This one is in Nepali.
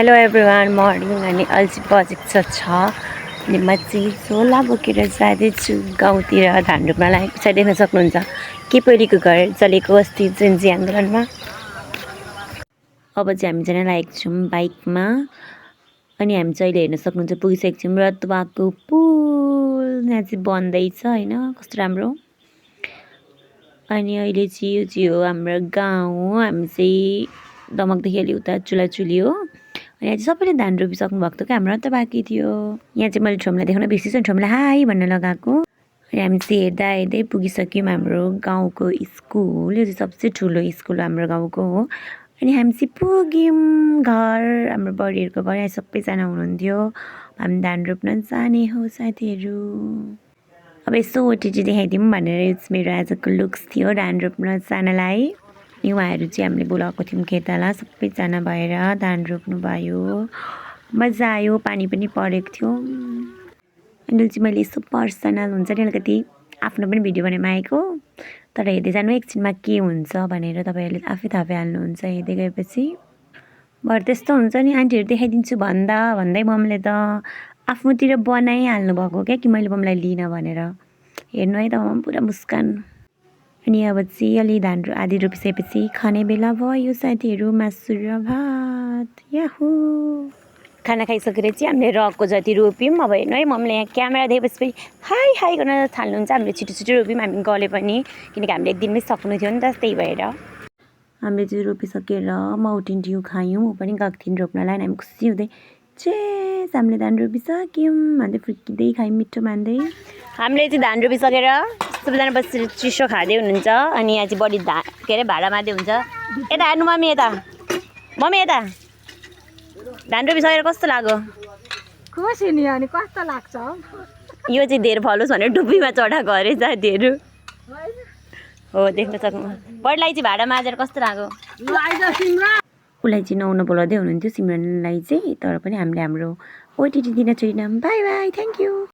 हेलो एभ्रिवान मर्निङ अनि अल्छी बजेको छ अनि म चाहिँ झोला बोकेर जाँदैछु गाउँतिर धान रोप्नलाई। पछाडि देख्न सक्नुहुन्छ केपरीको घर चलेको अस्ति जेन्जी आन्दोलनमा। अब चाहिँ हामी जान लागेको छौँ बाइकमा अनि हामी चाहिँ अहिले हेर्न सक्नुहुन्छ पुगिसकेको छौँ रतुवाको पुल। यहाँ चाहिँ बन्दैछ होइन, कस्तो राम्रो। अनि अहिले चाहिँ यो चाहिँ हो हाम्रो गाउँ। हामी चाहिँ दमकदेखि अलि उता चुलाचुली हो अनि यहाँ चाहिँ सबैले धान रोपिसक्नु भएको थियो क्या, हाम्रो त बाँकी थियो। यहाँ चाहिँ मैले ठुम्लाई देखाउन बिर्सिछु, ठुम्लाई हाई भन्न लगाएको। अनि हामी चाहिँ हेर्दा हेर्दै पुगिसक्यौँ हाम्रो गाउँको स्कुल। यो चाहिँ सबसे ठुलो स्कुल हाम्रो गाउँको हो। अनि हामी चाहिँ पुग्यौँ घर, हाम्रो बडीहरूको घर। यहाँ सबैजना हुनुहुन्थ्यो, हामी धान रोप्न जाने हो साथीहरू। अब यसो ओटिटी देखाइदिउँ भनेर यो चाहिँ मेरो आजको लुक्स थियो धान रोप्न जानलाई। अनि उहाँहरू चाहिँ हामीले बोलाएको थियौँ खेताला, सबैजना भएर धान रोप्नु भयो, मजा आयो। पानी पनि परेको थियो। अनि चाहिँ मैले यसो पर्सनल हुन्छ नि अलिकति आफ्नो पनि भिडियो बनाउन आएको, तर हेर्दै जानु एकछिनमा के हुन्छ भनेर तपाईँहरूले आफै थाहा पाइहाल्नुहुन्छ हेर्दै गएपछि। भरे त्यस्तो हुन्छ नि, आन्टीहरू देखाइदिन्छु भन्दा भन्दै मम्मीले त आफ्नोतिर बनाइहाल्नु भएको क्या कि मैले मम्मीलाई लिन भनेर। हेर्नु है त मम्मी पुरा मुस्कान। अनि अब चाहिँ अलि धान आधी रोपिसकेपछि खाने बेला भयो साथीहरू, मासु र भात। याहु खाना खाइसकेर चाहिँ हामीले रकको जति रोप्यौँ। अब हेर्नु है मम्मीले यहाँ क्यामेरा देखेपछि हाई हाई गर्न थाल्नुहुन्छ। हामीले छिटो छिटो रोप्यौँ, हामी गले पनि, किनकि हामीले एक दिनमै सक्नु थियो नि त, त्यही भएर। हामीले चाहिँ रोपिसकेर माउन्टेन ड्यू खायौँ। ऊ पनि गएको थियौँ रोप्नलाई। हामी खुसी हुँदै चेस हामीले धान रोपिसक्यौँ भन्दै फुर्किँदै खायौँ मिठो मान्दै। हामीले चाहिँ धान रोपिसकेर सबैजना बसेर चिसो खाँदै हुनुहुन्छ। अनि यहाँ चाहिँ बढी के अरे भाडा मार्दै हुन्छ। यता हेर्नु मम्मी, यता मम्मी, यता धान रोपिसकेर कस्तो लाग्यो? खुसी नि अनि कस्तो लाग्छ? यो चाहिँ धेर फलोस् भनेर टुप्पीमा चढाएको अरे साथीहरू हो, देख्न सक्नु। बडीलाई चाहिँ भाडा माझेर कस्तो लाग्यो? उसलाई चाहिँ नुहाउन बोलाउँदै हुनुहुन्थ्यो सिमरनलाई चाहिँ, तर पनि हामीले हाम्रो ओटिटी दिन छोडिनौँ। Bye bye, thank you.